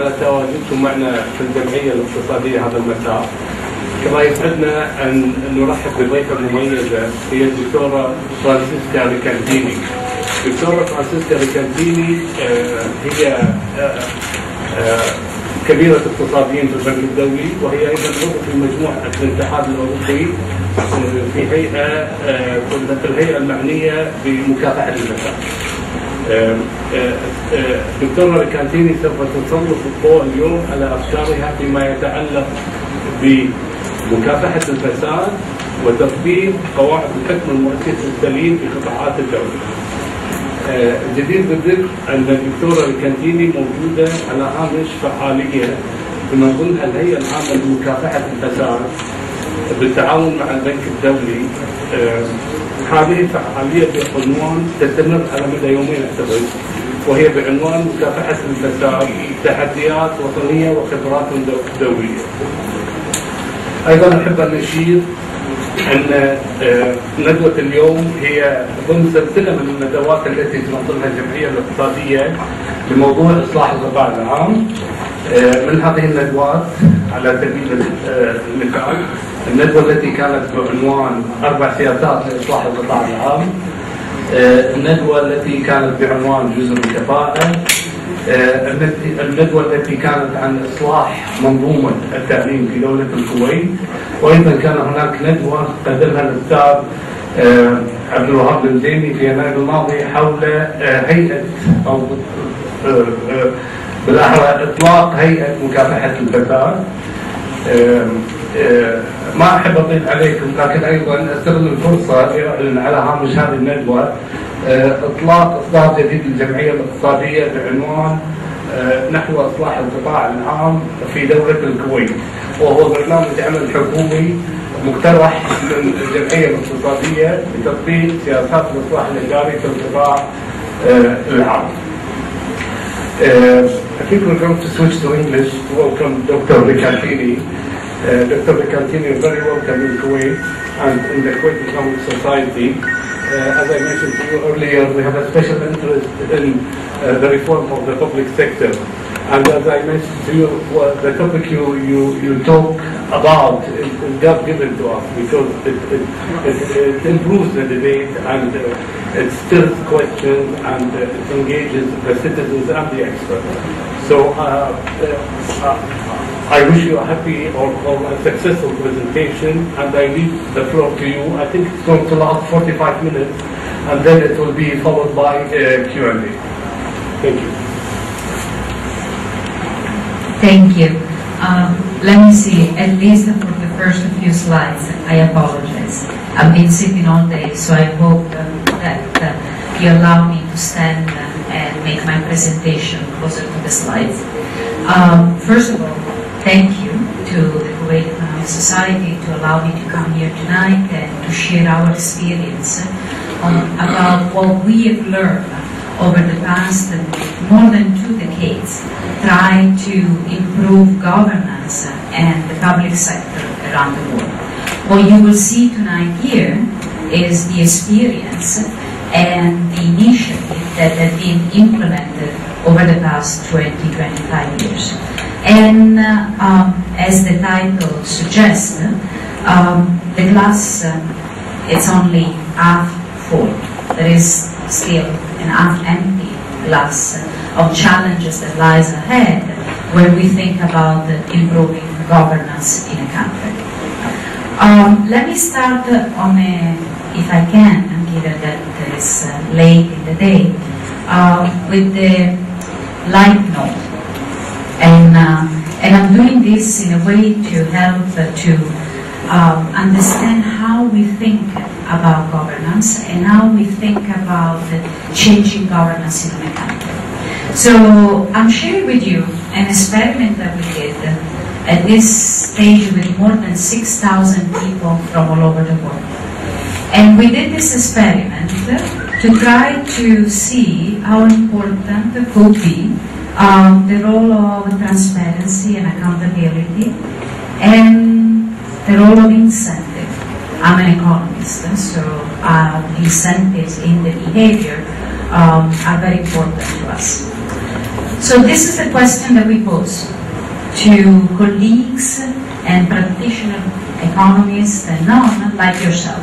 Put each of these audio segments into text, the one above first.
على تواجدكم معنا في الجمعية الاقتصادية هذا المساء. كما يسعدنا أن نرحب بضيفة مميزة هي الدكتورة فرانسيسكا ريكاناتيني. الدكتورة فرانسيسكا ريكاناتيني هي كبيرة اقتصاديين في البنك الدولي، وهي أيضا عضو في مجموع الاتحاد الأوروبي في الهيئة المعنية بمكافحة الفساد. الدكتورة ريكاناتيني سوف تسلط الضوء اليوم على أفكارها فيما يتعلق بمكافحة الفساد وتطبيق قواعد الحكم المؤسسي السليم في قطاعات الدولة. الجدير بالذكر أن الدكتورة ريكاناتيني موجودة على هامش فعالية تنظمها الهيئة العامة لمكافحة الفساد بالتعاون مع البنك الدولي. هذه الفعالية بعنوان تستمر على مدى يومين أعتقد، وهي بعنوان مكافحة الفساد تحديات وطنية وخبرات دولية. أيضا أحب أن أشير أن ندوة اليوم هي ضمن سلسلة من الندوات التي تنظمها الجمعية الاقتصادية لموضوع إصلاح القطاع العام. من هذه الندوات على سبيل المثال الندوة التي كانت بعنوان 4 سياسات لإصلاح القطاع العام، الندوة التي كانت بعنوان جزء من كفاءة، الندوة التي كانت عن إصلاح منظومة التعليم في دولة الكويت، وأيضا كان هناك ندوة قدمها الأستاذ عبد الوهاب الزيني في يناير الماضي حول هيئة أو بالأحرى إطلاق هيئة مكافحة الفساد. ما أحب أطيل عليكم، لكن أيضا أستغل الفرصة لأعلن على هامش هذه الندوة إطلاق إصدار جديد للجمعية الاقتصادية بعنوان نحو إصلاح القطاع العام في دولة الكويت، وهو برنامج عمل حكومي مقترح من الجمعية الاقتصادية لتطبيق سياسات الإصلاح الإداري في القطاع العام. I think we're going to switch to English to welcome Dr. Rikantini. Dr. Rikantini is very welcome in Kuwait and in the Kuwait Islamic Society. As I mentioned to you earlier, we have a special interest in the reform of the public sector. And as I mentioned to you, the topic you talk about is God-given to us because it improves the debate and it stirs questions and it engages the citizens and the experts. So I wish you a happy or a successful presentation, and I leave the floor to you. I think it's going to last 45 minutes, and then it will be followed by Q&A. Thank you. Thank you. Let me see, at least for the first few slides, I apologize. I've been sitting all day, so I hope that you allow me to stand and make my presentation closer to the slides. First of all, thank you to the Kuwait Economic Society to allow me to come here tonight and to share our experience about what we have learned over the past more than 2 decades, trying to improve governance and the public sector around the world. What you will see tonight here is the experience and the initiative that have been implemented over the past 20-25 years. And as the title suggests, the glass it's only half full. There is still an half empty glass of challenges that lies ahead when we think about improving governance in a country. Let me start on if I can, given that it's late in the day, with the light note. And I'm doing this in a way to help to understand how we think about governance and how we think about changing governance in a country. So I'm sharing with you an experiment that we did at this stage with more than 6,000 people from all over the world. And we did this experiment to try to see how important it could be the role of transparency and accountability and the role of incentive. I'm an economist, so incentives in the behavior are very important to us. So this is the question that we pose to colleagues and practitioner economists and none like yourself.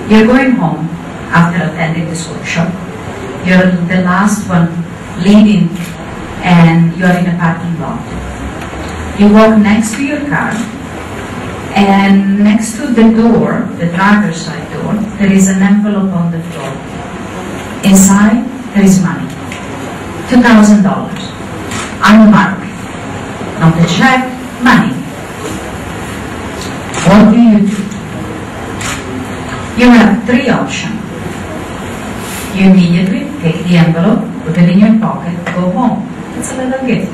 You're going home after attending this workshop. You're the last one leaving and you're in a parking lot. You walk next to your car and next to the door, the driver's side door, there is an envelope on the floor. Inside, there is money. $2,000. Unmarked. Not a check, money. What do? You have three options. You immediately take the envelope, put it in your pocket, go home. It's a little gift.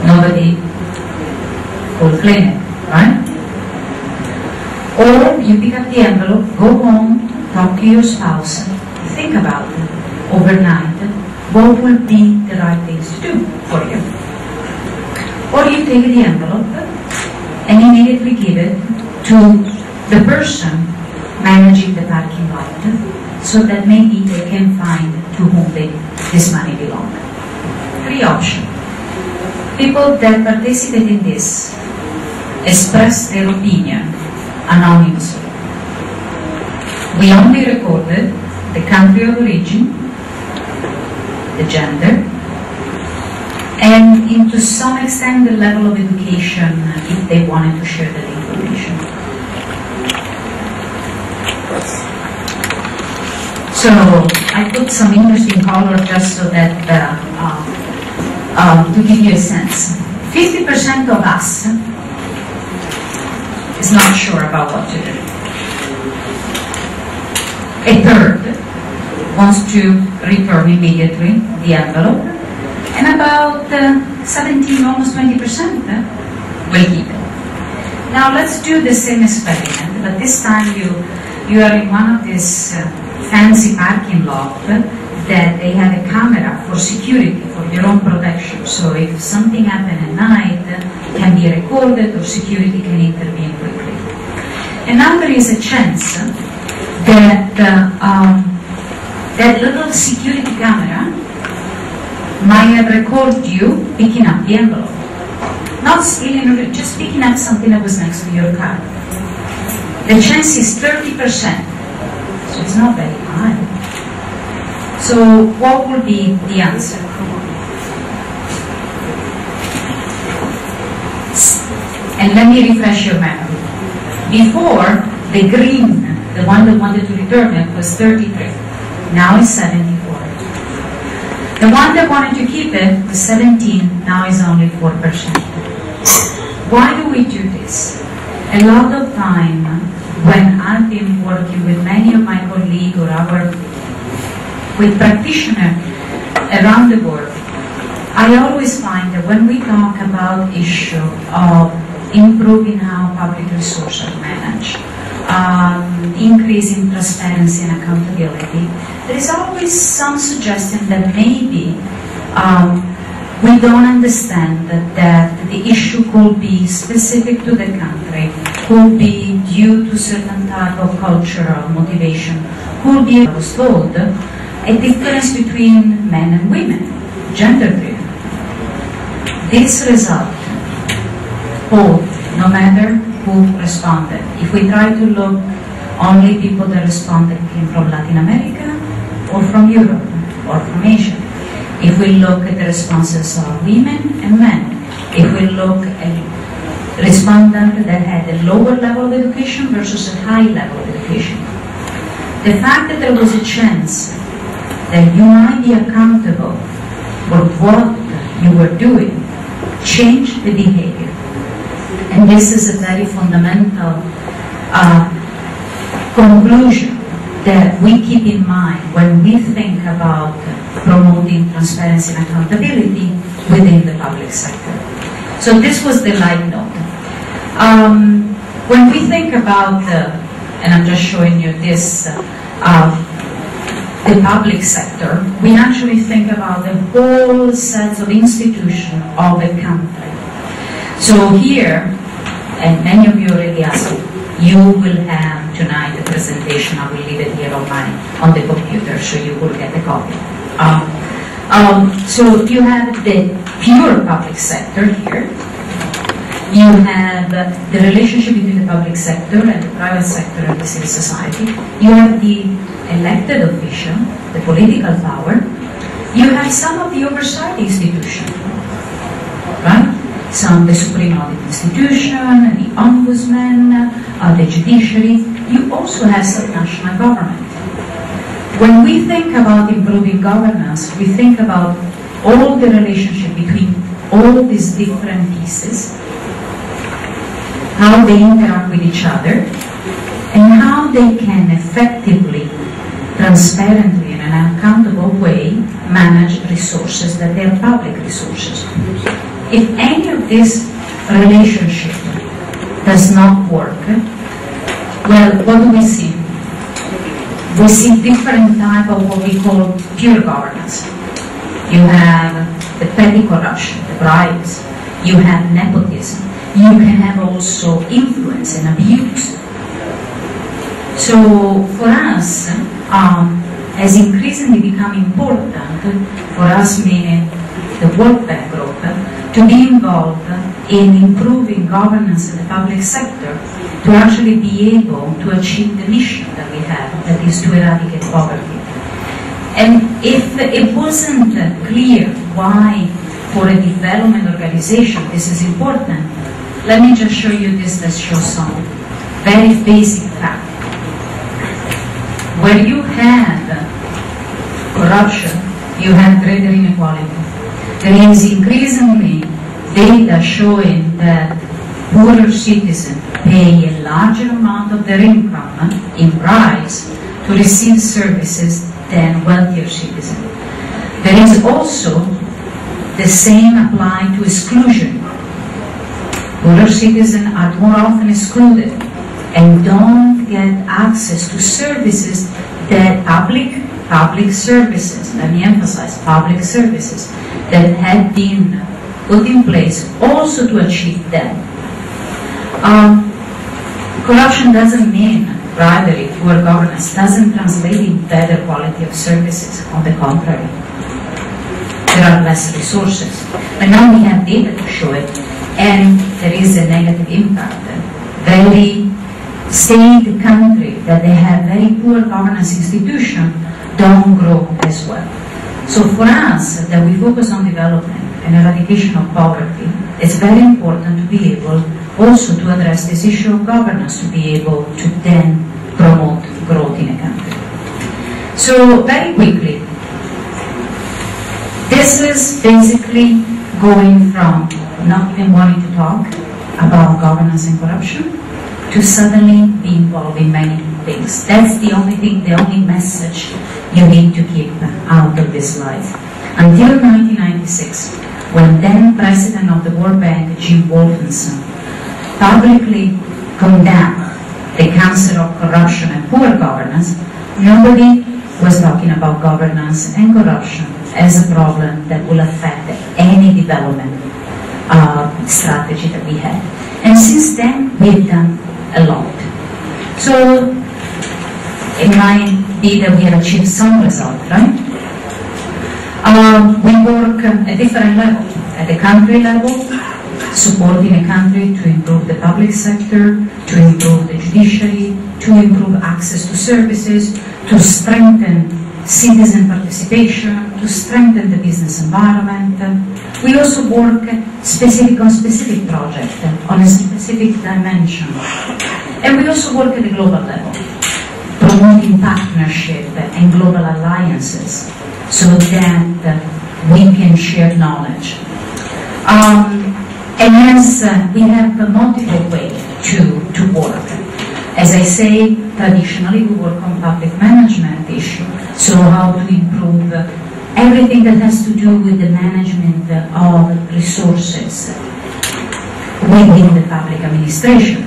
Nobody will claim it, right? Or you pick up the envelope, go home, talk to your spouse, think about it overnight. What will be the right things to do for you? Or you take the envelope and immediately give it to the person managing the parking lot so that maybe they can find to whom this money belongs. Three options. People that participate in this express their opinion anonymously. We only recorded the country of origin, the gender, and to some extent the level of education if they wanted to share that information. So I put some interesting color just so that to give you a sense. 50% of us is not sure about what to do. A third wants to return immediately the envelope, and about 17, almost 20% will keep it. Now let's do the same experiment, but this time you are in one of these fancy parking lots that they have a camera for security, for your own protection. So if something happens at night, it can be recorded or security can intervene quickly. And now there is a chance that that little security camera might have recorded you picking up the envelope. Not stealing, just picking up something that was next to your car. The chance is 30%, so it's not very high. So what would be the answer? And let me refresh your memory. Before, the green, the one that wanted to return it, was 33. Now it's 74. The one that wanted to keep it was 17. Now is only 4%. Why do we do this? A lot of time when I've been working with many of my colleagues or with practitioners around the world, I always find that when we talk about issue of improving how public resources are managed, increasing transparency and accountability, there is always some suggestion that maybe we don't understand that the issue could be specific to the country, could be due to certain type of cultural motivation, could be, I was told, a difference between men and women, gender-driven. This result hold no matter who responded. If we try to look, only people that responded came from Latin America or from Europe or from Asia. If we look at the responses of women and men, if we look at respondents that had a lower level of education versus a high level of education, the fact that there was a chance that you might be accountable for what you were doing changed the behavior. And this is a very fundamental conclusion that we keep in mind when we think about promoting transparency and accountability within the public sector. So this was the light note. When we think about, and I'm just showing you this, the public sector, we actually think about the whole set of institutions of a country. So here, and many of you already asked, you will have tonight the presentation. I will leave it here on the computer, so you will get a copy. So you have the pure public sector here. You have the relationship between the public sector and the private sector and the civil society. You have the elected official, the political power. You have some of the oversight institution, right? Some, the Supreme Audit Institution, the Ombudsman, the judiciary. You also have subnational government. When we think about improving governance, we think about all the relationship between all these different pieces, how they interact with each other, and how they can effectively, transparently, in an accountable way, manage resources that they are public resources. If any of this relationship does not work, well, what do we see? We see different type of what we call pure governance. You have the petty corruption, the bribes. You have nepotism. You can have also influence and abuse. So for us, has increasingly become important for us, meaning the World Bank Group, to be involved in improving governance in the public sector, to actually be able to achieve the mission that we have, that is to eradicate poverty. And if it wasn't clear why, for a development organization, this is important, let me just show you this that shows some very basic fact. Where you have corruption, you have greater inequality. There is increasingly data showing that poorer citizens pay a larger amount of their income in bribes to receive services than wealthier citizens. There is also the same applied to exclusion. Poorer citizens are more often excluded and don't get access to services that public services, let me emphasize, public services that have been put in place also to achieve them. Corruption doesn't mean bribery, poor governance, doesn't translate in better quality of services. On the contrary, there are less resources. But now we have data to show it, and there is a negative impact. Very state country that they have very poor governance institutions don't grow as well. So for us, that we focus on development and eradication of poverty, it's very important to be able also to address this issue of governance, to be able to then promote growth in a country. So very quickly, this is basically going from not even wanting to talk about governance and corruption to suddenly be involved in many things. That's the only thing, the only message you need to keep out of this slide. Until 1996, when then President of the World Bank, Jim Wolfenson, publicly condemned the cancer of corruption and poor governance, nobody was talking about governance and corruption as a problem that will affect any development strategy that we have. And since then, we've done a lot. So it might be that we have achieved some result, right? We work at different levels. At the country level, supporting a country to improve the public sector, to improve the judiciary, to improve access to services, to strengthen citizen participation, to strengthen the business environment. We also work on specific projects, on a specific dimension. And we also work at the global level, promoting partnership and global alliances so that we can share knowledge. And hence, we have multiple ways to work. As I say, traditionally we work on public management issues, so how to improve everything that has to do with the management of resources within the public administration.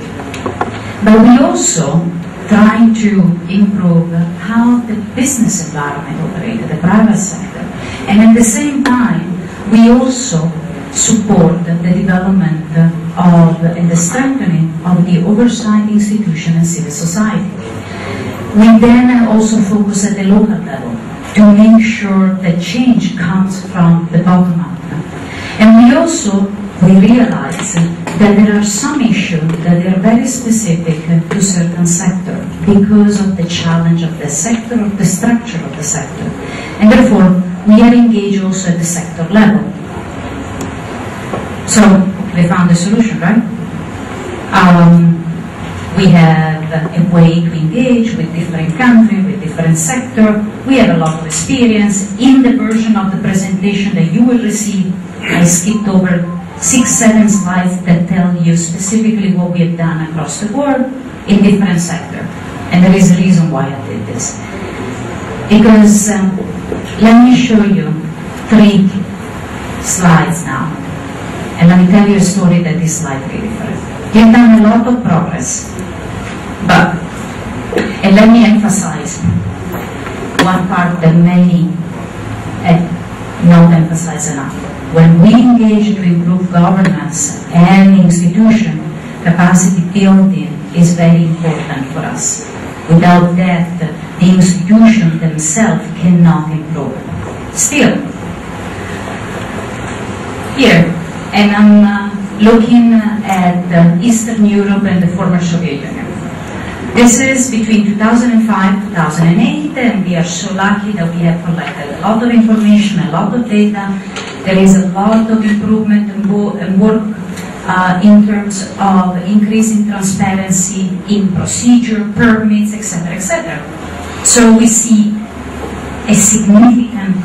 But we also try to improve how the business environment operates, the private sector. And at the same time, we also support the development of and the strengthening of the oversight institution and civil society. We then also focus at the local level to make sure that change comes from the bottom up. And we realize that there are some issues that are very specific to certain sectors because of the challenge of the sector, of the structure of the sector. And therefore, we are engaged also at the sector level. So, we found a solution, right? We have a way to engage with different countries, with different sectors. We have a lot of experience. In the version of the presentation that you will receive, I skipped over 6-7 slides that tell you specifically what we have done across the world in different sectors. And there is a reason why I did this. Because let me show you 3 slides now. And let me tell you a story that is slightly different. We have done a lot of progress. But, and let me emphasize one part that many not emphasize enough. When we engage to improve governance and institution, capacity building is very important for us. Without that, the institutions themselves cannot improve. Still, here, and I'm looking at Eastern Europe and the former Soviet Union. This is between 2005 2008, and we are so lucky that we have collected a lot of information, a lot of data. There is a lot of improvement and work in terms of increasing transparency in procedure, permits, etc., etc. So we see a significant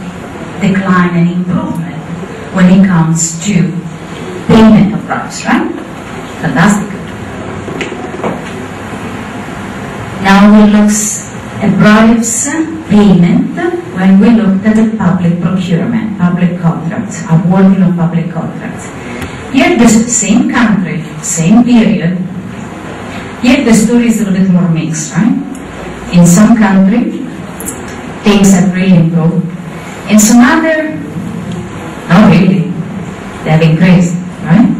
decline and improvement when it comes to payment of bribes, right? Fantastic. Now we look at bribes payment when we looked at the public procurement, public contracts, awarding of public contracts. Here the same country, same period, here the story is a little bit more mixed, right? In some countries, things have really improved. In some other, not really, they have increased, right?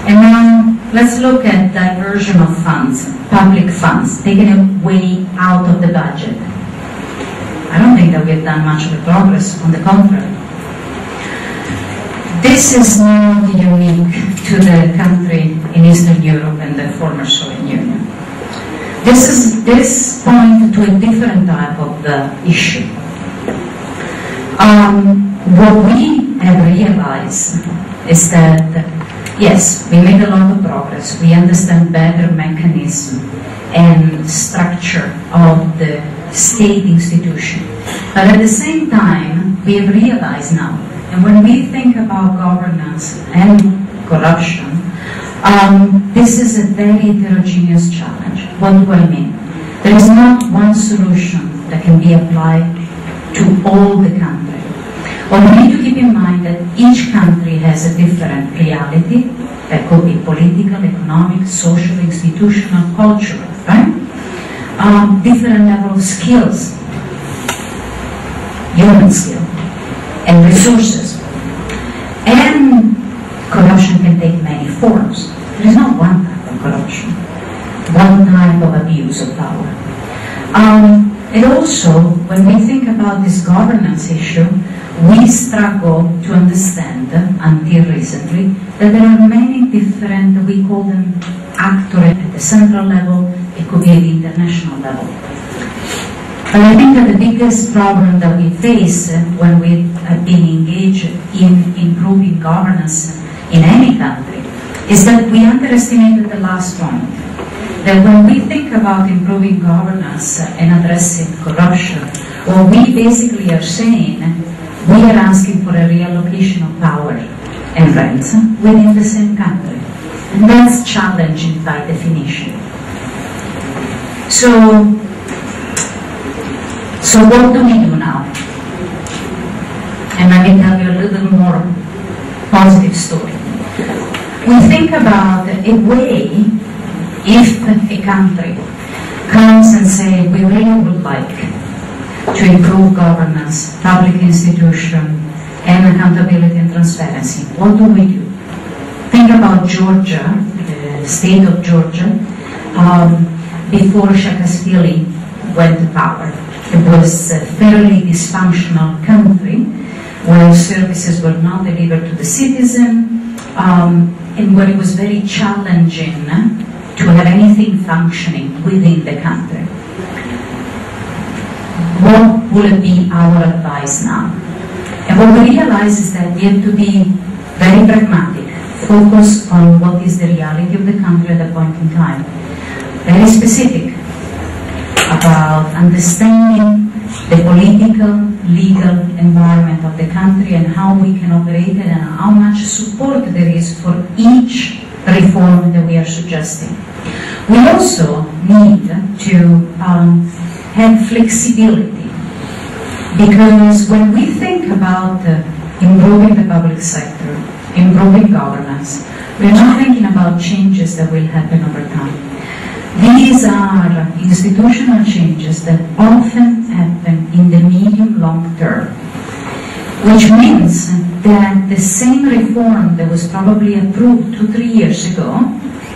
And now, let's look at diversion of funds, public funds, taken away out of the budget. I don't think that we have done much of a progress, on the contrary. This is not unique to the country in Eastern Europe and the former Soviet Union. This points to a different type of the issue. What we have realized is that yes, we made a lot of progress. We understand better mechanism and structure of the state institution. But at the same time, we have realized now, and when we think about governance and corruption, this is a very heterogeneous challenge. What do I mean? There is not one solution that can be applied to all the countries. Well, we need to keep in mind that each country has a different reality that could be political, economic, social, institutional, cultural, right? Different level of skills, human skill, and resources. And corruption can take many forms. There is not one type of corruption, one type of abuse of power. And also, when we think about this governance issue, we struggle to understand, until recently, that there are many different, we call them actors at the central level, it could be at the international level. But I think that the biggest problem that we face when we have been engaged in improving governance in any country is that we underestimated the last point. That when we think about improving governance and addressing corruption, what we basically are saying, we are asking for a reallocation of power and rights within the same country. And that's challenging by definition. So what do we do now? And let me tell you a little more positive story. We think about a way, if a country comes and say, we really would like to improve governance, public institution, and accountability and transparency. What do we do? Think about Georgia, the state of Georgia, before Saakashvili went to power. It was a fairly dysfunctional country where services were not delivered to the citizen, and where it was very challenging to have anything functioning within the country. What would be our advice now? And what we realize is that we have to be very pragmatic, focus on what is the reality of the country at that point in time, very specific about understanding the political, legal environment of the country and how we can operate it and how much support there is for each reform that we are suggesting. We also need to have flexibility, because when we think about improving the public sector, improving governance, we're not thinking about changes that will happen over time. These are institutional changes that often happen in the medium-long term, which means that the same reform that was probably approved 2-3 years ago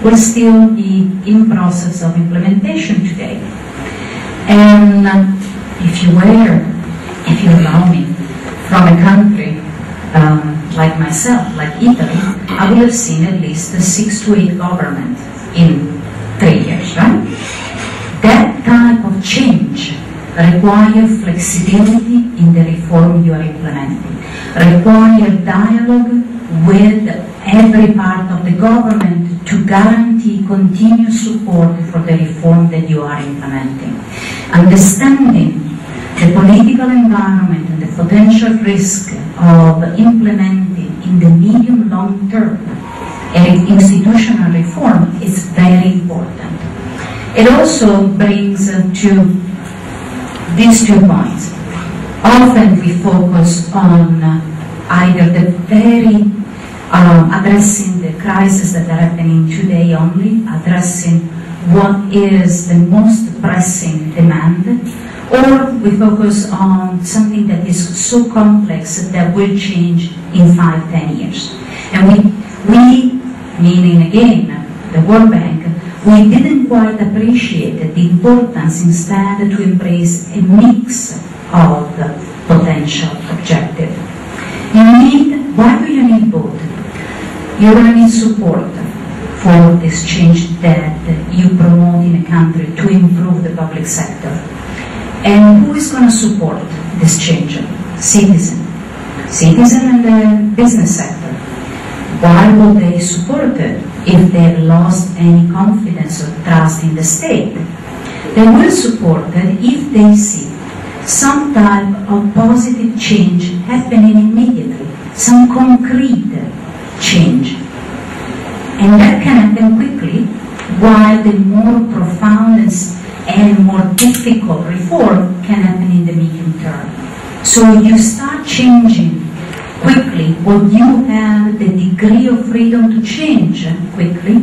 will still be in process of implementation today. And if you allow me, from a country like myself, like Italy, I will have seen at least 6 to 8 governments in 3 years, right? That type of change requires flexibility in the reform you are implementing, requires dialogue with every part of the government to guarantee continuous support for the reform that you are implementing. Understanding the political environment and the potential risk of implementing in the medium-long term an institutional reform is very important. It also brings to these 2 points. Often we focus on either the very addressing the crises that are happening today only, addressing what is the most pressing demand, or we focus on something that is so complex that will change in 5-10 years. And we, meaning again the World Bank, we didn't quite appreciate the importance instead to embrace a mix of potential objectives. Why do you need both? You're going to need support for this change that you promote in a country to improve the public sector. And who is going to support this change? Citizen in the business sector. Why will they support it if they've lost any confidence or trust in the state? They will support it if they see some type of positive change happening immediately, some concrete change. And that can happen quickly, while the more profound and more difficult reform can happen in the medium term. So you start changing quickly what you have the degree of freedom to change quickly,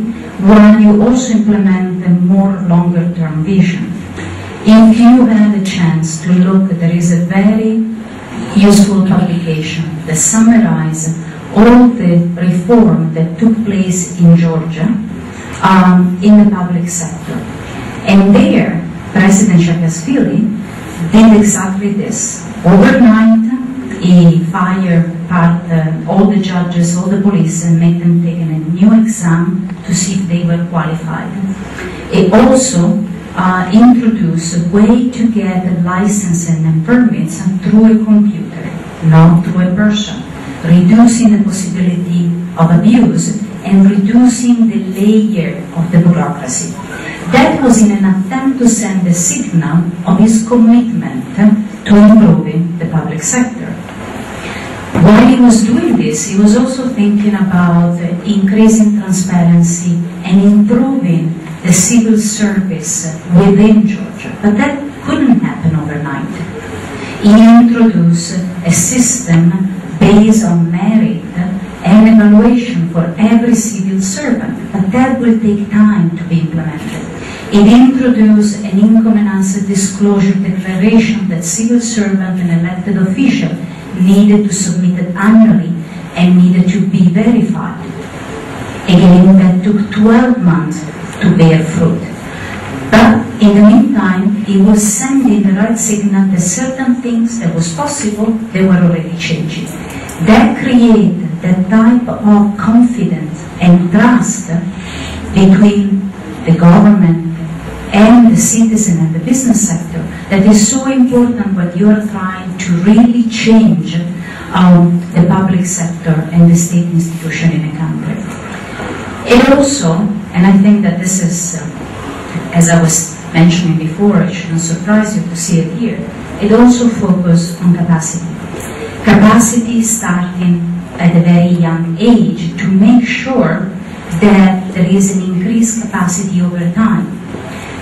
while you also implement a more longer term vision. If you have a chance to look, there is a very useful publication that summarizes all the reform that took place in Georgia in the public sector. And there, President Saakashvili did exactly this. Overnight, he fired all the judges, all the police, and made them take a new exam to see if they were qualified. It also introduced a way to get licensing and permits through a computer, not through a person, reducing the possibility of abuse and reducing the layer of the bureaucracy. That was in an attempt to send a signal of his commitment to improving the public sector. While he was doing this, he was also thinking about increasing transparency and improving the civil service within Georgia. But that couldn't happen overnight. He introduced a system based on merit and evaluation for every civil servant, but that will take time to be implemented. It introduced an income and asset disclosure declaration that civil servant and elected official needed to submit it annually and needed to be verified. Again, that took 12 months to bear fruit. But in the meantime, it was sending the right signal that certain things that was possible, they were already changing. That created that type of confidence and trust between the government and the citizen and the business sector that is so important when you are trying to really change the public sector and the state institution in a country. It also, and I think that this is, as I was mentioning before, it shouldn't surprise you to see it here, it also focused on capacity. Capacity starting at a very young age to make sure that there is an increased capacity over time.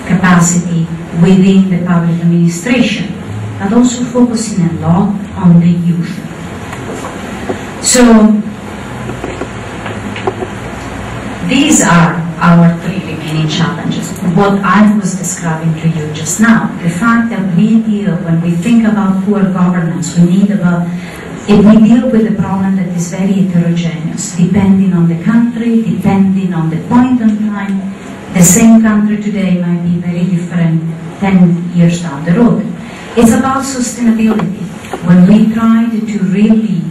Capacity within the public administration, but also focusing a lot on the youth. So, these are our three remaining challenges. What I was describing to you just now, the fact that when we think about poor governance, we deal with a problem that is very heterogeneous, depending on the country, depending on the point in time. The same country today might be very different 10 years down the road. It's about sustainability. When we tried to really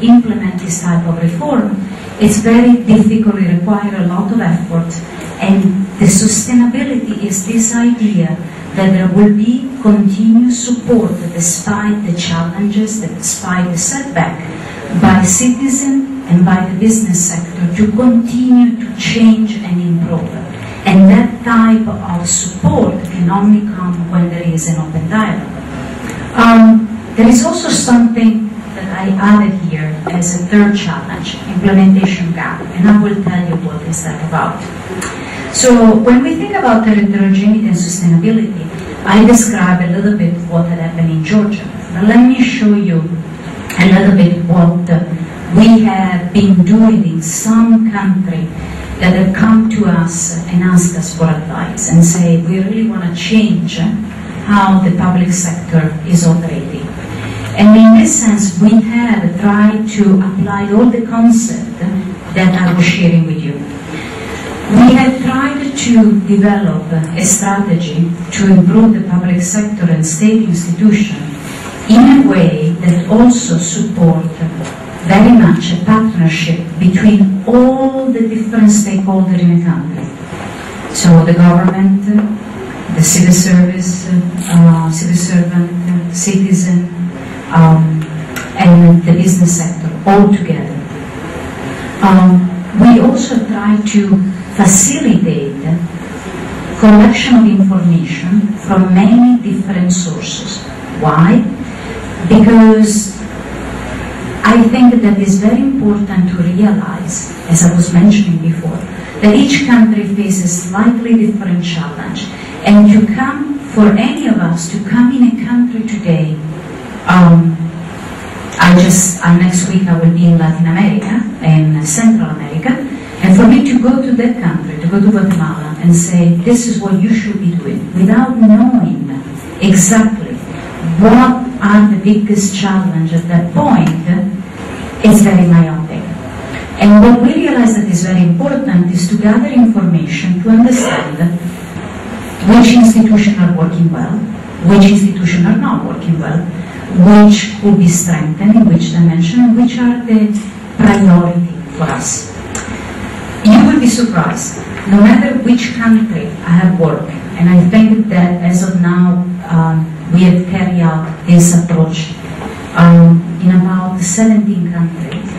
implement this type of reform, it's very difficult, it requires a lot of effort, and the sustainability is this idea that there will be continuous support despite the challenges, despite the setback, by citizens and by the business sector to continue to change and improve. And that type of support can only come when there is an open dialogue. There is also something that I added here as a third challenge, implementation gap, and I will tell you what is that about. So when we think about heterogeneity and sustainability, I describe a little bit what had happened in Georgia. But let me show you a little bit what we have been doing in some country that have come to us and ask us for advice and say, we really want to change how the public sector is operating. And in this sense, we have tried to apply all the concepts that I was sharing with you. We have tried to develop a strategy to improve the public sector and state institutions in a way that also support very much a partnership between all the different stakeholders in a country. So the government, the civil service, civil servant, citizen, and the business sector all together. We also try to facilitate collection of information from many different sources. Why? Because I think that it's very important to realize, as I was mentioning before, that each country faces slightly different challenge. And to come, for any of us to come in a country today, next week I will be in Latin America and Central America, and for me to go to that country, to go to Guatemala and say, this is what you should be doing, without knowing exactly what are the biggest challenges at that point, it's very myopic. And what we realize that is very important is to gather information to understand which institutions are working well, which institutions are not working well, which will be strengthened in which dimension, and which are the priority for us. You will be surprised, no matter which country I have worked, and I think that as of now we have carried out this approach in about 17 countries.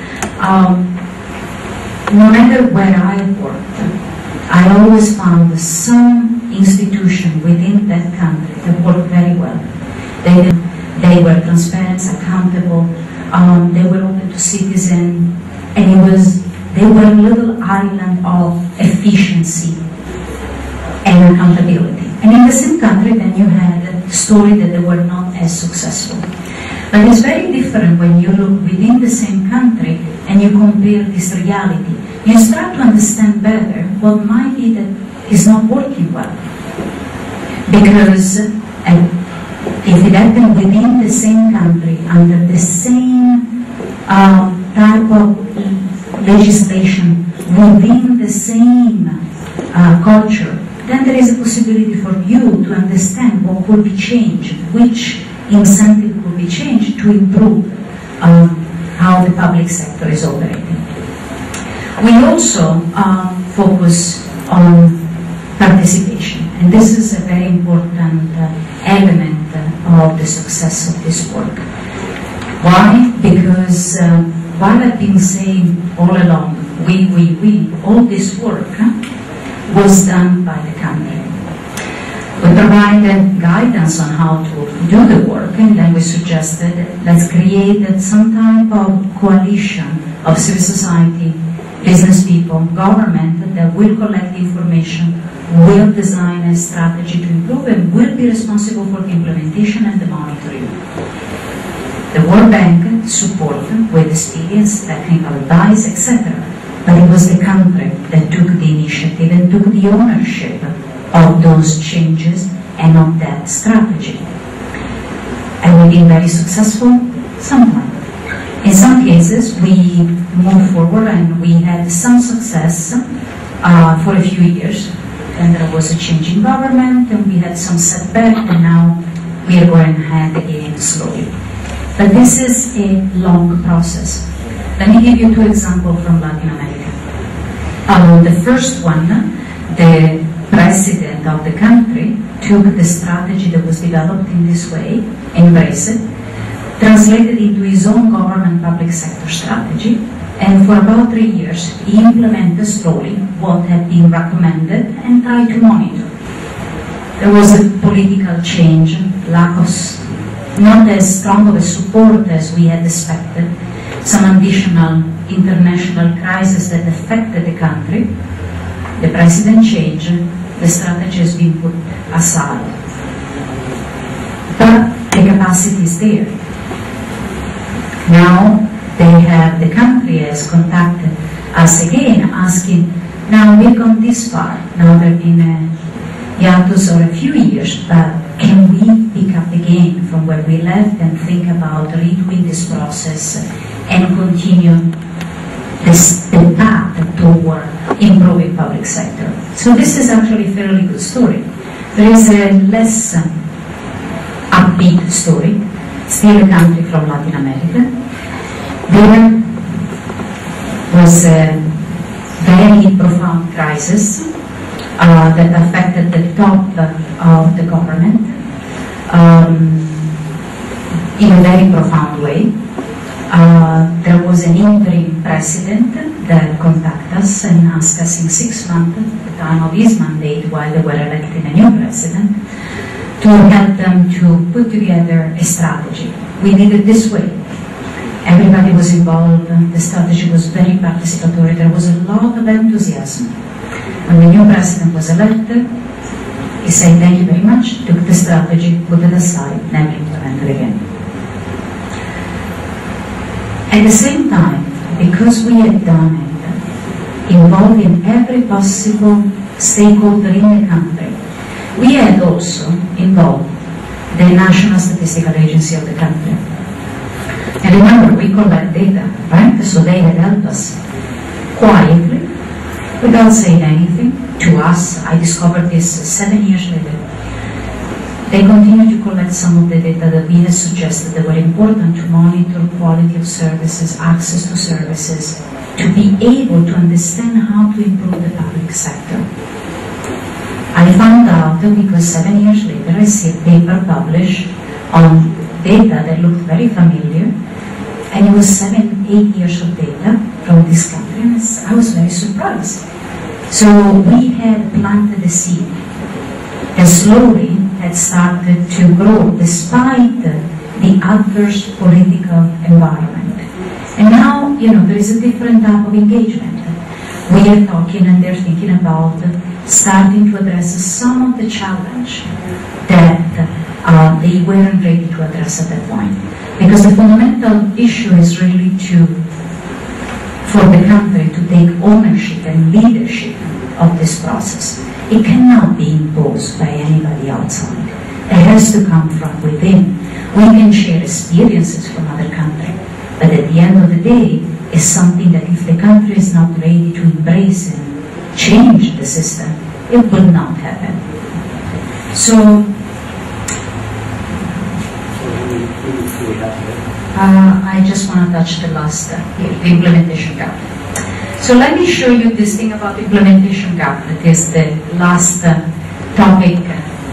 No matter where I have worked, I always found some institution within that country that worked very well. They were transparent, accountable, they were open to citizens, and they were a little island of efficiency and accountability. And in the same country, then you had a story that they were not as successful. But it's very different when you look within the same country and you compare this reality. You start to understand better what might be that is not working well. Because if it happened within the same country, under the same type of legislation, within the same culture, then there is a possibility for you to understand what could be changed, which incentive could be changed to improve how the public sector is operating. We also focus on participation, and this is a very important element of the success of this work. Why? Because while I've been saying all along, we, all this work was done by the country. We provided guidance on how to do the work, and then we suggested, let's create some type of coalition of civil society, business people, government that will collect information, will design a strategy to improve, and will be responsible for the implementation and the monitoring. The World Bank supported with experience, technical advice, etc. But it was the country that took the initiative and took the ownership of those changes and of that strategy. And we've been very successful sometimes. In some cases, we moved forward and we had some success for a few years. And there was a change in government and we had some setback, and now we are going ahead again slowly. But this is a long process. Let me give you two examples from Latin America. The first one, the president of the country took the strategy that was developed in this way, embraced it, translated into his own government public sector strategy, and for about 3 years he implemented slowly what had been recommended and tried to monitor. There was a political change, lack of, not as strong of a support as we had expected, some additional international crisis that affected the country. The president changed, the strategy has been put aside. But the capacity is there. Now the country has contacted us again, asking, now we've gone this far, now there have been a hiatus or a few years, but can we pick up again from where we left and think about redoing this process and continue the path toward improving public sector? So this is actually a fairly good story. There is a less upbeat story, still a country from Latin America. There was a very profound crisis that affected the top of the government in a very profound way. There was an interim president that contacted us and asked us in 6 months, at the time of his mandate, while they were electing a new president, to help them to put together a strategy. We did it this way. Everybody was involved, the strategy was very participatory, there was a lot of enthusiasm. When the new president was elected, he said thank you very much, took the strategy, put it aside, never implemented again. At the same time, because we had done it, involving every possible stakeholder in the country, we had also involved the National Statistical Agency of the country. And remember, we collect data, right? So they had helped us quietly, without saying anything to us. I discovered this 7 years later. They continue to collect some of the data that we had suggested that were important to monitor quality of services, access to services, to be able to understand how to improve the public sector. I found out because 7 years later I see a paper published on data that looked very familiar, and it was 7, 8 years of data from this country, and I was very surprised. So we had planted a seed that slowly had started to grow despite the adverse political environment. And now, there is a different type of engagement. We are talking and they're thinking about starting to address some of the challenge that they weren't ready to address at that point. Because the fundamental issue is really for the country to take ownership and leadership of this process. It cannot be imposed by anybody outside. It has to come from within. We can share experiences from other countries, but at the end of the day, it's something that if the country is not ready to embrace and change the system, it would not happen. So I just want to touch the last, the implementation gap. So let me show you this thing about implementation gap. That is the last topic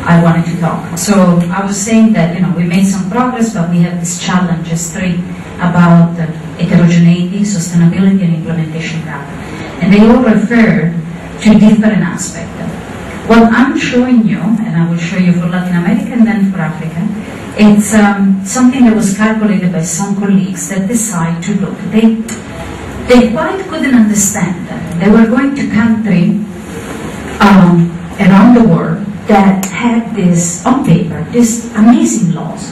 I wanted to talk. So I was saying that, you know, we made some progress, but we have these challenges, three, about heterogeneity, sustainability, and implementation gap. And they all refer to different aspects. What I'm showing you, and I will show you for Latin America and then for Africa, it's something that was calculated by some colleagues that decide to look. They quite couldn't understand. They were going to countries around the world that had this, on paper, these amazing laws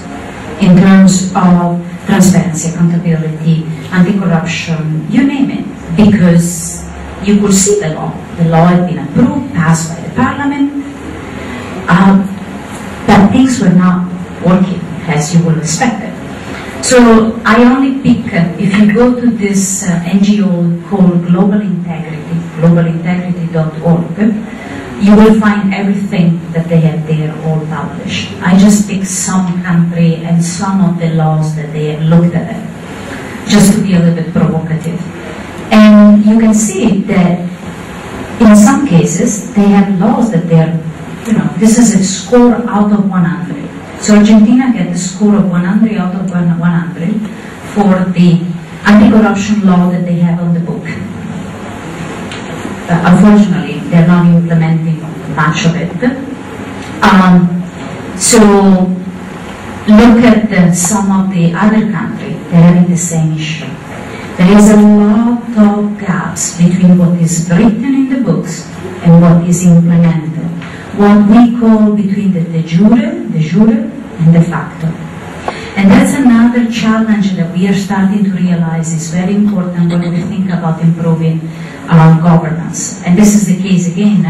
in terms of transparency, accountability, anti-corruption, you name it, because you could see the law. The law had been approved, passed by the parliament, but things were not working as you would expect it. So I only pick, if you go to this NGO called Global Integrity, globalintegrity.org, you will find everything that they have there all published. I just picked some country and some of the laws that they have looked at it, just to be a little bit provocative. And you can see that in some cases they have laws that they're, you know, this is a score out of 100. So Argentina get the score of 100 out of 100 for the anti-corruption law that they have on the book. Unfortunately, they're not implementing much of it. So look at some of the other countries, they're having the same issue. There is a lot of gaps between what is written in the books and what is implemented. What we call between the de jure, and de facto. And that's another challenge that we are starting to realize is very important when we think about improving governance. And this is the case again,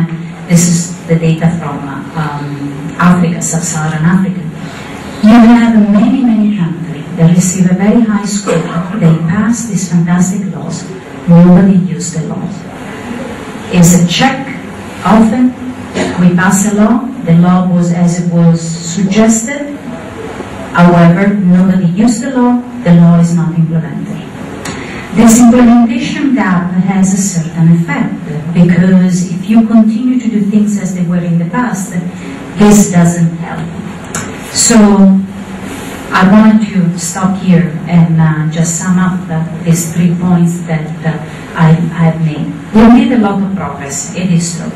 this is the data from Africa, Sub-Saharan Africa. You have many countries that receive a very high score. They pass these fantastic laws. Nobody used the laws. It's a check often. We pass a law, the law was as it was suggested, however, nobody used the law is not implemented. This implementation gap has a certain effect, because if you continue to do things as they were in the past, this doesn't help. So, I wanted to stop here and just sum up these 3 points that I have made. We made a lot of progress, it is true.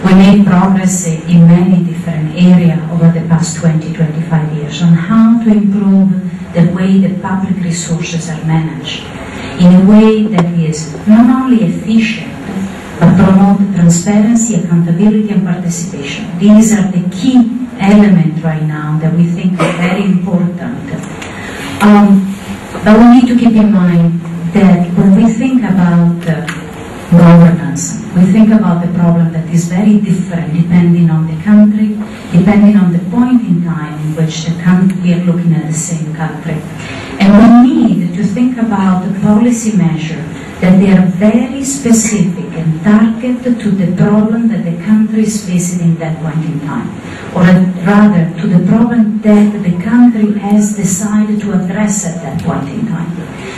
We made progress in many different areas over the past 20-25 years on how to improve the way the public resources are managed in a way that is not only efficient, but promote transparency, accountability, and participation. These are the key elements right now that we think are very important. But we need to keep in mind that when we think about governance, we think about the problem that is very different depending on the country, depending on the point in time in which we are looking at the same country. And we need to think about the policy measures that they are very specific and targeted to the problem that the country is facing in that point in time, or rather to the problem that the country has decided to address at that point in time.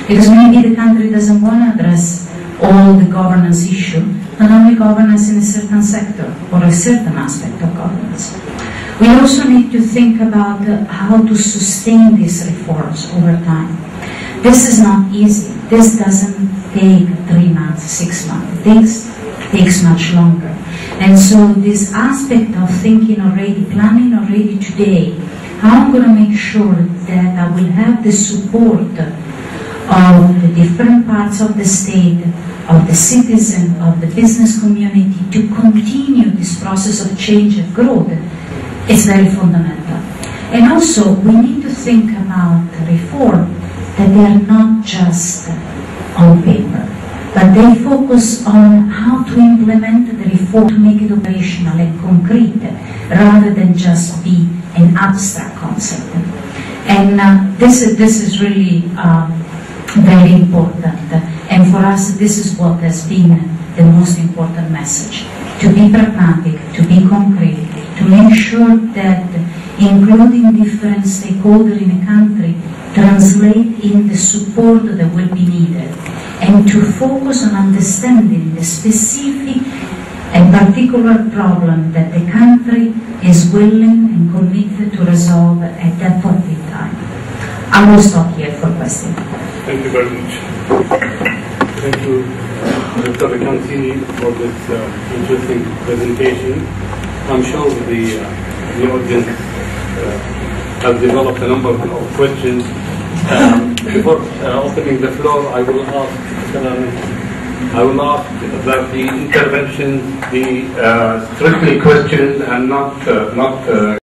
Because maybe the country doesn't want to address all the governance issue, not only governance in a certain sector or a certain aspect of governance. We also need to think about how to sustain these reforms over time. This is not easy. This doesn't take 3 months, 6 months. This takes much longer. And so this aspect of thinking already, planning already today, how I'm going to make sure that I will have the support of the different parts of the state, of the citizen, of the business community to continue this process of change and growth, it's very fundamental. And also, we need to think about reform that they are not just on paper, but they focus on how to implement the reform to make it operational and concrete, rather than just be an abstract concept. And this is really very important. And for us, this is what has been the most important message. to be pragmatic, to be concrete, to make sure that including different stakeholders in a country translate in the support that will be needed, and to focus on understanding the specific and particular problem that the country is willing and committed to resolve at that point in time. I will stop here for questions. Thank you very much. Thank you, Dr. Ricantini, for this interesting presentation. I'm sure the audience has developed a number of questions. Before opening the floor, I will ask that the interventions be strictly questions and not